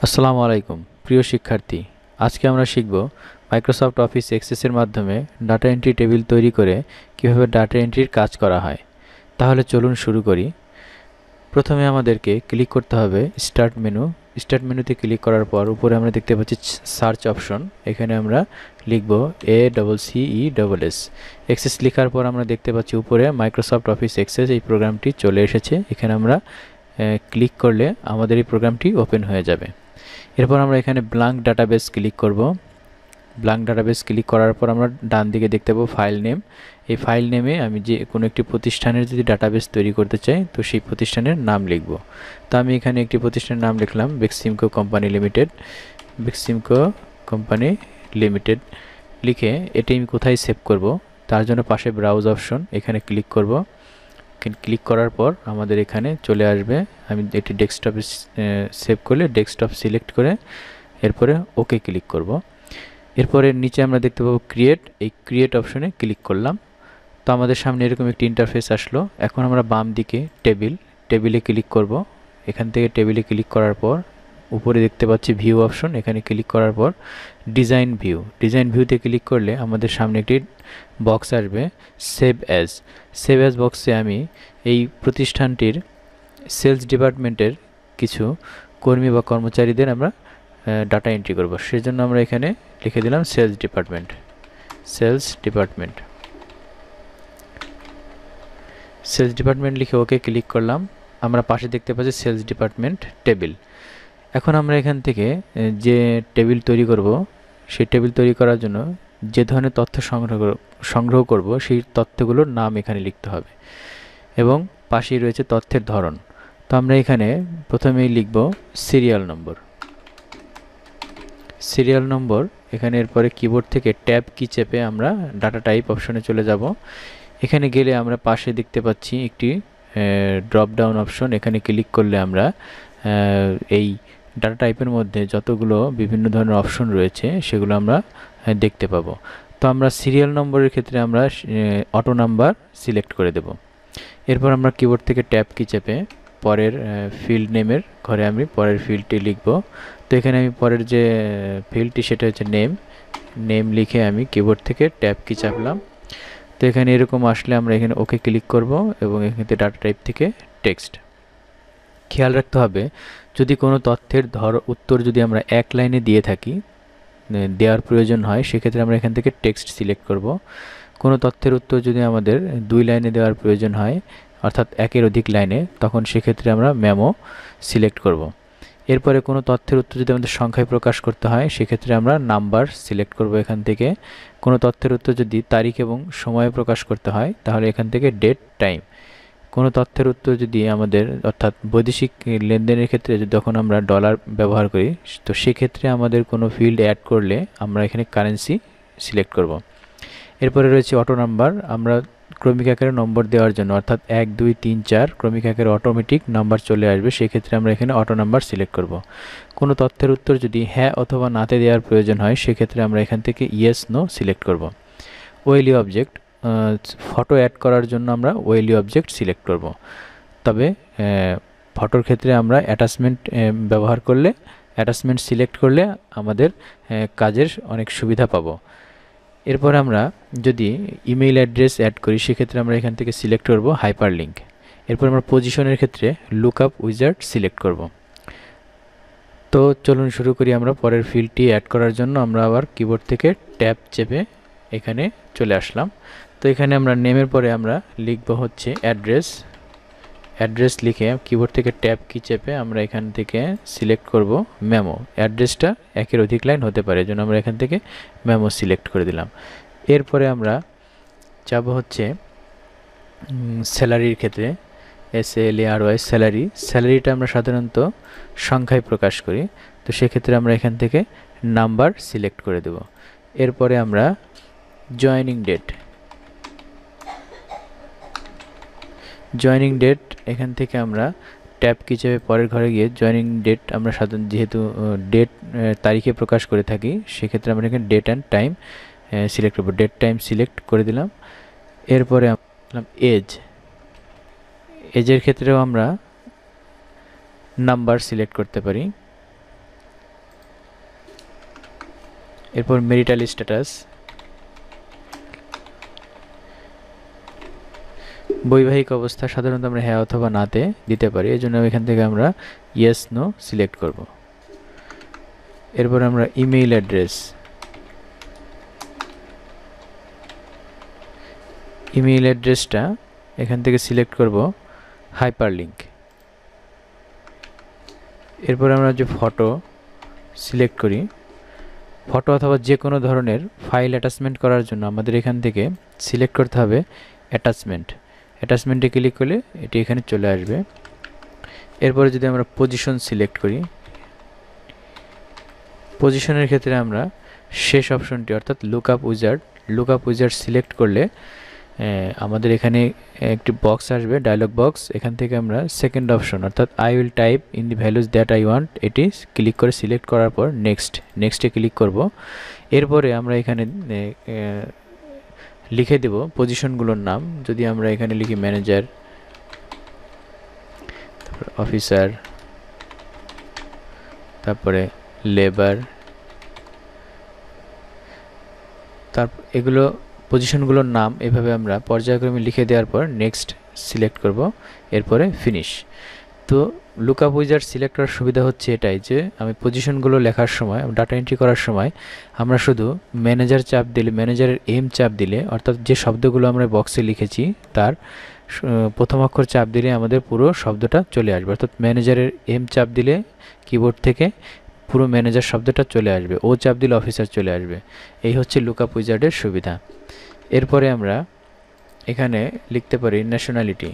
আসসালামু আলাইকুম প্রিয় শিক্ষার্থী। আজকে আমরা শিখব মাইক্রোসফট অফিস এক্সেসের মাধ্যমে ডাটা এন্ট্রি টেবিল তৈরি করে কিভাবে ডাটা এন্ট্রির কাজ করা হয়। তাহলে চলুন শুরু করি। প্রথমে আমাদেরকে ক্লিক করতে হবে স্টার্ট মেনু। স্টার্ট মেনুতে ক্লিক করার পর উপরে আমরা দেখতে পাচ্ছি সার্চ অপশন। এখানে আমরা লিখব ACCESS। এক্সেস লেখার পর আমরা দেখতে পাচ্ছি উপরে মাইক্রোসফট অফিস এক্সেস এই প্রোগ্রামটি চলে এসেছে। এখানে আমরা ক্লিক করলে আমাদের এই প্রোগ্রামটি ওপেন হয়ে যাবে। এরপর আমরা এখানে ব্ল্যাঙ্ক ডাটাবেস ক্লিক করব। ব্ল্যাঙ্ক ডাটাবেস ক্লিক করার পর আমরা ডান দিকে দেখতে পাবো ফাইল নেম। এই ফাইল নেমে আমি যে কোনো একটি প্রতিষ্ঠানের যদি ডাটাবেস তৈরি করতে চাই তো সেই প্রতিষ্ঠানের নাম লিখব। তো আমি এখানে একটি প্রতিষ্ঠানের নাম লিখলাম Beximco company limited. Beximco company limited লিখে এটি আমি কোথায় সেভ করব তার জন্য পাশে ব্রাউজ অপশন, এখানে ক্লিক করব। ক্লিক করার পর আমাদের এখানে চলে আসবে। আমি এটি ডেস্কটপে সেভ করলে ডেস্কটপ সিলেক্ট করে এরপরে ওকে ক্লিক করব। এরপরে নিচে আমরা দেখতে পাবো ক্রিয়েট, এই ক্রিয়েট অপশনে ক্লিক করলাম। তো আমাদের সামনে এরকম একটি ইন্টারফেস আসলো। এখন আমরা বাম দিকে টেবিলে ক্লিক করব। এখান থেকে টেবিলে ক্লিক করার পর উপরে দেখতে পাচ্ছি ভিউ অপশন, এখানে ক্লিক করার পর ডিজাইন ভিউতে ক্লিক করলে আমাদের সামনে একটি বক্স আসবে সেভ অ্যাজ বক্সে আমি এই প্রতিষ্ঠানটির সেলস ডিপার্টমেন্টের কিছু কর্মী বা কর্মচারীদের আমরা ডাটা এন্ট্রি করব। সেজন্য আমরা এখানে লিখে দিলাম সেলস ডিপার্টমেন্ট লিখে ওকে ক্লিক করলাম। আমরা পাশে দেখতে পাচ্ছি সেলস ডিপার্টমেন্ট টেবিল। এখন আমরা এখান থেকে যে টেবিল তৈরি করব সেই টেবিল তৈরি করার জন্য যে ধরনের তথ্য সংগ্রহ করব সেই তথ্যগুলোর নাম এখানে লিখতে হবে এবং পাশেই রয়েছে তথ্যের ধরন। তো আমরা এখানে প্রথমেই লিখব সিরিয়াল নম্বর। এখানে এরপরে কিবোর্ড থেকে ট্যাব কি চেপে আমরা ডাটা টাইপ অপশনে চলে যাব। এখানে গেলে আমরা পাশে দেখতে পাচ্ছি একটি ড্রপ ডাউন অপশন, এখানে ক্লিক করলে আমরা এই ডাটা টাইপের মধ্যে যতগুলো বিভিন্ন ধরনের অপশন রয়েছে সেগুলো আমরা দেখতে পাবো। তো আমরা সিরিয়াল নম্বরের ক্ষেত্রে আমরা অটো নাম্বার সিলেক্ট করে দেব। এরপর আমরা কিবোর্ড থেকে ট্যাব কি চেপে পরের ফিল্ড নেমের ঘরে আমি পরের ফিল্ডটি লিখব। তো এখানে আমি পরের যে ফিল্ডটি সেটা হচ্ছে নেম লিখে আমি কিবোর্ড থেকে ট্যাব কি চাপলাম। তো এখানে এরকম আসলে আমরা এখানে ওকে ক্লিক করব এবং এখানে ডাটা টাইপ থেকে টেক্সট। খেয়াল রাখতে হবে যদি কোনো তথ্যের উত্তর যদি আমরা এক লাইনে দিয়ে থাকি দেওয়ার প্রয়োজন হয় সেক্ষেত্রে আমরা এখান থেকে টেক্সট সিলেক্ট করব। কোনো তথ্যের উত্তর যদি আমাদের 2 লাইনে দেওয়ার প্রয়োজন হয় অর্থাৎ একের অধিক লাইনে তখন সেক্ষেত্রে আমরা মেমো সিলেক্ট করব। এরপরে কোনো তথ্যের উত্তর যদি আমাদের সংখ্যায় প্রকাশ করতে হয় সেক্ষেত্রে আমরা নাম্বার সিলেক্ট করব এখান থেকে। কোনো তথ্যের উত্তর যদি তারিখ এবং সময়ে প্রকাশ করতে হয় তাহলে এখান থেকে ডেট টাইম। কোনো তথ্যের উত্তর যদি আমাদের অর্থাৎ বৈদেশিক লেনদেনের ক্ষেত্রে যখন আমরা ডলার ব্যবহার করি তো সেক্ষেত্রে আমাদের কোনো ফিল্ড অ্যাড করলে আমরা এখানে কারেন্সি সিলেক্ট করব। এরপরে রয়েছে অটো নাম্বার। আমরা ক্রমিক আকারে নম্বর দেওয়ার জন্য অর্থাৎ 1 2 3 4 ক্রমিক আকারে অটোমেটিক নাম্বার চলে আসবে, সেক্ষেত্রে আমরা এখানে অটো নাম্বার সিলেক্ট করব। কোনো তথ্যের উত্তর যদি হ্যাঁ অথবা নাতে দেওয়ার প্রয়োজন হয় সেক্ষেত্রে আমরা এখান থেকে ইয়েস নো সিলেক্ট করব। ওয়েলি অবজেক্ট, ফটো অ্যাড করার জন্য আমরা ওয়েলি অবজেক্ট সিলেক্ট করব। তবে ফটোর ক্ষেত্রে আমরা অ্যাটাচমেন্ট সিলেক্ট করলে আমাদের কাজের অনেক সুবিধা পাবো। এরপর আমরা যদি ইমেইল অ্যাড্রেস অ্যাড করি সেক্ষেত্রে আমরা এখান থেকে সিলেক্ট করব হাইপারলিঙ্ক। এরপর আমরা পজিশনের ক্ষেত্রে লুকআপ উইজার্ড সিলেক্ট করব। তো চলুন শুরু করি। আমরা পরের ফিল্ডটি অ্যাড করার জন্য আমরা আবার কিবোর্ড থেকে ট্যাব চেপে এখানে চলে আসলাম। তো এখানে আমরা নেমের পরে আমরা লিখব হচ্ছে অ্যাড্রেস লিখে কিবোর্ড থেকে ট্যাব কি চেপে আমরা এখান থেকে সিলেক্ট করব মেমো। অ্যাড্রেসটা একের অধিক লাইন হতে পারে এজন্য আমরা এখান থেকে মেমো সিলেক্ট করে দিলাম। এরপরে আমরা যাব হচ্ছে স্যালারির ক্ষেত্রে SALARY স্যালারিটা আমরা সাধারণত সংখ্যায় প্রকাশ করি, তো সেক্ষেত্রে আমরা এখান থেকে নাম্বার সিলেক্ট করে দেব। এরপরে আমরা জয়েনিং ডেট এখান থেকে আমরা ট্যাব কি চেপে পরের ঘরে গিয়ে জয়েনিং ডেট আমরা সাধারণত যেহেতু ডেট তারিখে প্রকাশ করে থাকি সেক্ষেত্রে আমরা এখানে ডেট অ্যান্ড টাইম সিলেক্ট করব। ডেট টাইম সিলেক্ট করে দিলাম। এরপরে আমরা এজের ক্ষেত্রেও আমরা নাম্বার সিলেক্ট করতে পারি। এরপর মেরিটাল স্ট্যাটাস, বৈবাহিক অবস্থা সাধারণত আমরা হ্যাঁ অথবা নাতে দিতে পারি, এই জন্য এখান থেকে আমরা ইয়েস নো সিলেক্ট করব। এরপর আমরা ইমেইল অ্যাড্রেস, ইমেইল অ্যাড্রেসটা এখান থেকে সিলেক্ট করব হাইপারলিংক। এরপর আমরা যে ফটো সিলেক্ট করি, ফটো অথবা যে কোনো ধরনের ফাইল অ্যাটাচমেন্ট করার জন্য আমাদের এখান থেকে সিলেক্ট করতে হবে অ্যাটাচমেন্ট। অ্যাটাচমেন্টে ক্লিক করলে এটি এখানে চলে আসবে। এরপরে যদি আমরা পজিশন সিলেক্ট করি, পজিশনের ক্ষেত্রে আমরা শেষ অপশনটি অর্থাৎ লুকআপ উইজার্ড সিলেক্ট করলে আমাদের এখানে একটি বক্স আসবে, ডায়লগ বক্স। এখান থেকে আমরা সেকেন্ড অপশন অর্থাৎ I will type in the values that I want, এটি ক্লিক করে সিলেক্ট করার পর নেক্সটে ক্লিক করব। এরপরে আমরা এখানে লিখে দেব পজিশনগুলোর নাম। যদি আমরা এখানে লিখি ম্যানেজার, তারপর অফিসার, তারপরে লেবার, তারপর এগুলো পজিশনগুলোর নাম এভাবে আমরা পর্যায়ক্রমে লিখে দেওয়ার পর নেক্সট সিলেক্ট করব, এরপরে ফিনিশ। তো লুকআপ উইজার্ড সিলেক্ট করার সুবিধা হচ্ছে এটাই যে আমি পজিশনগুলো লেখার সময়, ডাটা এন্ট্রি করার সময় আমরা শুধু ম্যানেজার চাপ দিলে, ম্যানেজারের এম চাপ দিলে অর্থাৎ যে শব্দগুলো আমরা বক্সে লিখেছি তার প্রথম অক্ষর চাপ দিলে আমাদের পুরো শব্দটা চলে আসবে। অর্থাৎ ম্যানেজারের এম চাপ দিলে কিবোর্ড থেকে পুরো ম্যানেজার শব্দটা চলে আসবে, ও চাপ দিলে অফিসার চলে আসবে। এই হচ্ছে লুকআপ উইজার্ডের সুবিধা। এরপরে আমরা এখানে লিখতে পারি ন্যাশনালিটি।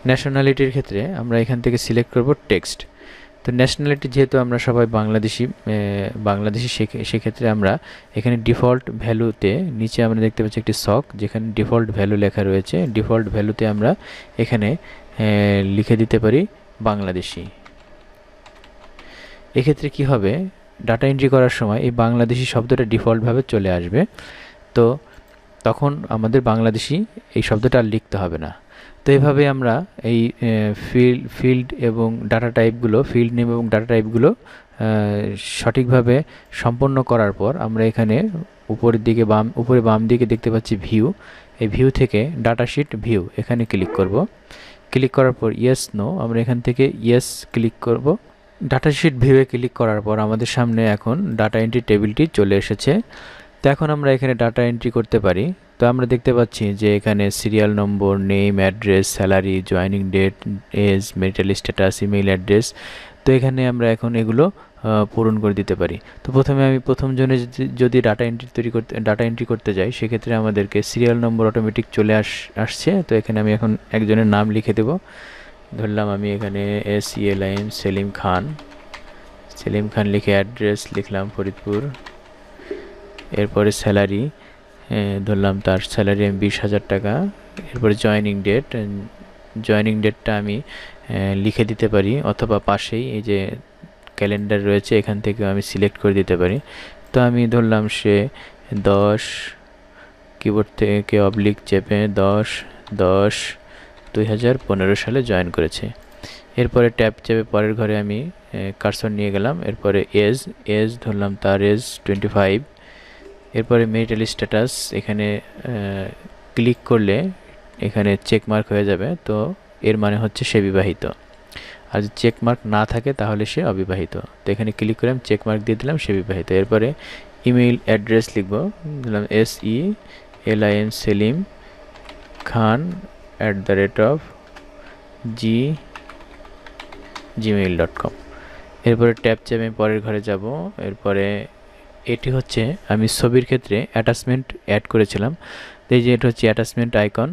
ন্যাশনালিটির ক্ষেত্রে আমরা এখান থেকে সিলেক্ট করব টেক্সট। তো ন্যাশনালিটি যেহেতু আমরা সবাই বাংলাদেশি সেক্ষেত্রে আমরা এখানে ডিফল্ট ভ্যালুতে নিচে আমরা দেখতে পাচ্ছি একটি সক যেখানে ডিফল্ট ভ্যালু লেখা রয়েছে। ডিফল্ট ভ্যালুতে আমরা এখানে লিখে দিতে পারি বাংলাদেশি। এক্ষেত্রে কি হবে, ডাটা এন্ট্রি করার সময় এই বাংলাদেশি শব্দটা ডিফল্টভাবে চলে আসবে। তো তখন আমাদের বাংলাদেশি এই শব্দটা আর লিখতে হবে না। তো এইভাবে আমরা এই ফিল্ড এবং ডাটা টাইপগুলো, ফিল্ড নেম এবং ডাটা টাইপগুলো সঠিকভাবে সম্পন্ন করার পর আমরা এখানে উপরে বাম দিকে দেখতে পাচ্ছি ভিউ। এই ভিউ থেকে ডাটা শিট ভিউ এখানে ক্লিক করব। ক্লিক করার পর ইয়েস নো, আমরা এখান থেকে ইয়েস ক্লিক করব। ডাটা শিট ভিউয়ে ক্লিক করার পর আমাদের সামনে এখন ডাটা এন্ট্রি টেবিলটি চলে এসেছে। তো এখন আমরা এখানে ডাটা এন্ট্রি করতে পারি। তো আমরা দেখতে পাচ্ছি যে এখানে serial number, name, address, salary, joining date, age, marital status, email address. তো এখানে আমরা এখন এগুলো পূরণ করে দিতে পারি। তো প্রথমে আমি প্রথম জনে যদি ডাটা এন্ট্রি করতে যাই সেক্ষেত্রে আমাদেরকে সিরিয়াল নম্বর অটোমেটিক চলে আসছে। তো এখানে আমি এখন একজনের নাম লিখে দেব। ধরলাম আমি এখানে SELIM সেলিম খান লিখে অ্যাড্রেস লিখলাম ফরিদপুর। এরপরে স্যালারি ধরলাম, তার স্যালারি আমি 20,000 টাকা। এরপরে জয়েনিং ডেটটা আমি লিখে দিতে পারি অথবা পাশেই এই যে ক্যালেন্ডার রয়েছে এখান থেকে আমি সিলেক্ট করে দিতে পারি। তো আমি ধরলাম সে 10 কিবোর্ড থেকে অবলিক চেপে 10/10/2015 সালে জয়েন করেছে। এরপরে ট্যাব চেপে পরের ঘরে আমি কার্সর নিয়ে গেলাম। এরপরে এজ ধরলাম, তার এজ 25। এরপরে মেরিটাল স্ট্যাটাস এখানে ক্লিক করলে এখানে চেক মার্ক হয়ে যাবে। তো এর মানে হচ্ছে সে বিবাহিত, আর যদি চেক মার্ক না থাকে তাহলে সে অবিবাহিত। তো এখানে ক্লিক করে আমি চেক মার্ক দিয়ে দিলাম, সে বিবাহিত। এরপরে ইমেইল অ্যাড্রেস লিখব, দিলাম SELIM সেলিম খান @gmail.com। এরপরে ট্যাব চেপে আমি পরের ঘরে যাব। এরপরে এটি হচ্ছে আমি ছবির ক্ষেত্রে অ্যাটাচমেন্ট অ্যাড করেছিলাম। এই যে এটা হচ্ছে অ্যাটাচমেন্ট আইকন।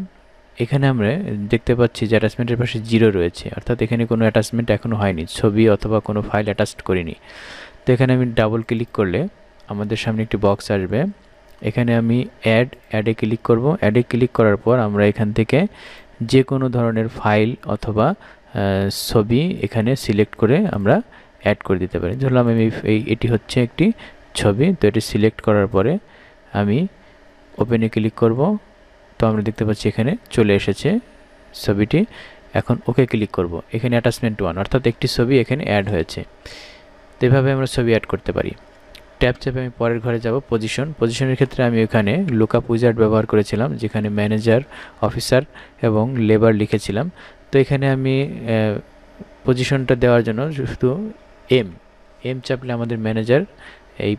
এখানে আমরা দেখতে পাচ্ছি যে অ্যাটাচমেন্টের পাশে 0 রয়েছে, অর্থাৎ এখানে কোনো অ্যাটাচমেন্ট এখনও হয়নি, ছবি অথবা কোনো ফাইল অ্যাটাচড করিনি। তো এখানে আমি ডাবল ক্লিক করলে আমাদের সামনে একটি বক্স আসবে। এখানে আমি অ্যাডে ক্লিক করব। অ্যাডে ক্লিক করার পর আমরা এখান থেকে যে কোনো ধরনের ফাইল অথবা ছবি এখানে সিলেক্ট করে আমরা অ্যাড করে দিতে পারি। ধরলাম আমি এটি হচ্ছে একটি ছবি। তো এটি সিলেক্ট করার পরে আমি ওপেনে ক্লিক করব। তো আমরা দেখতে পাচ্ছি এখানে চলে এসেছে ছবিটি। এখন ওকে ক্লিক করব। এখানে অ্যাটাচমেন্ট 1 অর্থাৎ একটি ছবি এখানে অ্যাড হয়েছে। তো এভাবে আমরা ছবি অ্যাড করতে পারি। ট্যাব চেপে আমি পরের ঘরে যাব, পজিশনের ক্ষেত্রে আমি এখানে লুকআপ উইজার্ড ব্যবহার করেছিলাম, যেখানে ম্যানেজার, অফিসার এবং লেবার লিখেছিলাম। তো এখানে আমি পজিশনটা দেওয়ার জন্য শুধু এম চাপলে আমাদের ম্যানেজার এই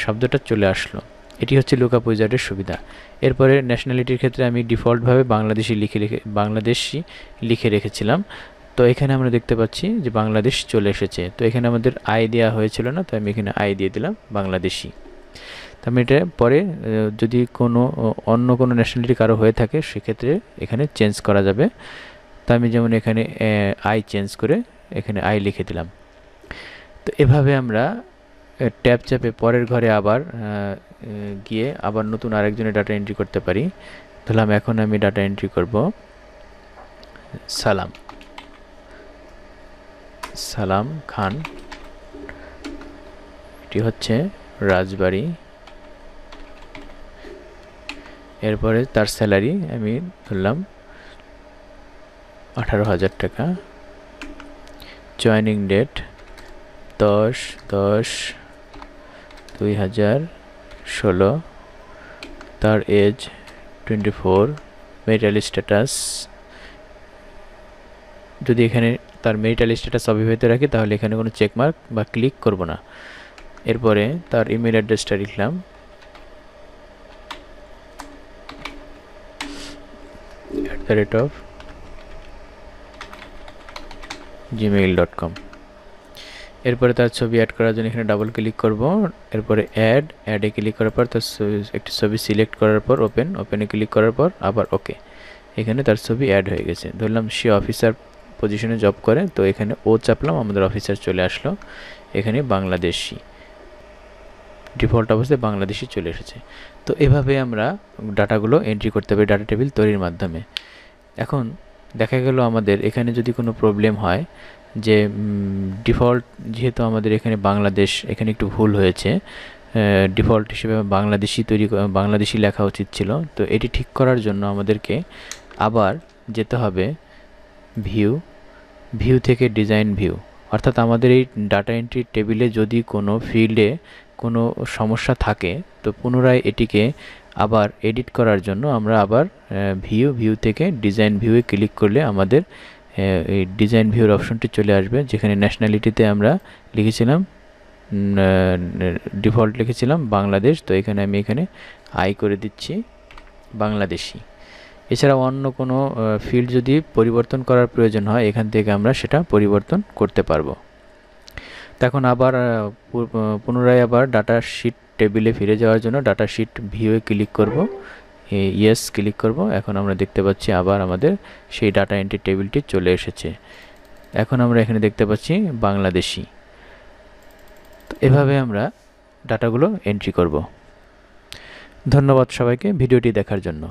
শব্দটা চলে আসলো। এটি হচ্ছে লুকআপ উইজার্ডের সুবিধা। এরপরে ন্যাশনালিটির ক্ষেত্রে আমি ডিফল্টভাবে বাংলাদেশি লিখে রেখেছিলাম। তো এখানে আমরা দেখতে পাচ্ছি যে বাংলাদেশ চলে এসেছে। তো এখানে আমাদের আই দেওয়া হয়েছিল না, তো আমি এখানে আই দিয়ে দিলাম বাংলাদেশি। তো আমি এটা পরে যদি অন্য কোনো ন্যাশনালিটি কারো হয়ে থাকে সেক্ষেত্রে এখানে চেঞ্জ করা যাবে। তো আমি যেমন এখানে আই চেঞ্জ করে এখানে আই লিখে দিলাম। তো এভাবে আমরা ট্যাব চাপে পরের ঘরে আবার গিয়ে আবার নতুন আরেকজনের ডাটা এন্ট্রি করতে পারি। ধরলাম এখন আমি ডাটা এন্ট্রি করব সালাম খান, এটি হচ্ছে রাজবাড়ী। এরপরে তার স্যালারি আমি ধরলাম 18,000 টাকা। Joining date 10/10/2016। তার এজ 24। মেরিটাল স্ট্যাটাস, যদি এখানে তার মেরিটাল স্ট্যাটাস অবিবাহিত রাখি তাহলে এখানে কোনো চেকমার্ক বা ক্লিক করব না। এরপরে তার ইমেল অ্যাড্রেসটা লিখলাম @gmail.com। এরপরে তার ছবি অ্যাড করার জন্য এখানে ডাবল ক্লিক করব। এরপরে অ্যাডে ক্লিক করার পর তার একটি ছবি সিলেক্ট করার পর ওপেনে ক্লিক করার পর আবার ওকে। এখানে তার ছবি অ্যাড হয়ে গেছে। ধরলাম সে অফিসার পজিশনে জব করে, তো এখানে ও চাপলাম, আমাদের অফিসার চলে আসলো। এখানে বাংলাদেশি ডিফল্ট অবস্থায় বাংলাদেশি চলে এসেছে। তো এভাবে আমরা ডাটাগুলো এন্ট্রি করতে পারি ডাটা টেবিল তৈরির মাধ্যমে। এখন দেখা গেল আমাদের এখানে যদি কোনো প্রবলেম হয় যে ডিফল্ট যেহেতু আমাদের এখানে বাংলাদেশ, এখানে একটু ভুল হয়েছে, ডিফল্ট হিসেবে বাংলাদেশি লেখা উচিত ছিল। তো এটি ঠিক করার জন্য আমাদেরকে আবার যেতে হবে ভিউ থেকে ডিজাইন ভিউ, অর্থাৎ আমাদের এই ডাটা এন্ট্রি টেবিলে যদি কোনো ফিল্ডে কোনো সমস্যা থাকে তো পুনরায় এটিকে আবার এডিট করার জন্য আমরা আবার ভিউ থেকে ডিজাইন ভিউয়ে ক্লিক করলে আমাদের এই ডিজাইন ভিউর অপশনটি চলে আসবে, যেখানে ন্যাশনালিটিতে আমরা লিখেছিলাম ডিফল্ট লিখেছিলাম বাংলাদেশ। তো এখানে আমি আই করে দিচ্ছি বাংলাদেশি। এছাড়া অন্য কোনো ফিল্ড যদি পরিবর্তন করার প্রয়োজন হয় এখান থেকে আমরা সেটা পরিবর্তন করতে পারবো। তো এখন আবার পুনরায় আবার ডাটা শিট টেবিলে ফিরে যাওয়ার জন্য ডাটা শিট ভিউয়ে ক্লিক করব, ইয়েস ক্লিক করব। এখন আমরা দেখতে পাচ্ছি আবার আমাদের সেই ডাটা এন্ট্রি টেবিলটি চলে এসেছে। এখন আমরা এখানে দেখতে পাচ্ছি বাংলাদেশি। তো এভাবে আমরা ডাটাগুলো এন্ট্রি করব। ধন্যবাদ সবাইকে ভিডিওটি দেখার জন্য।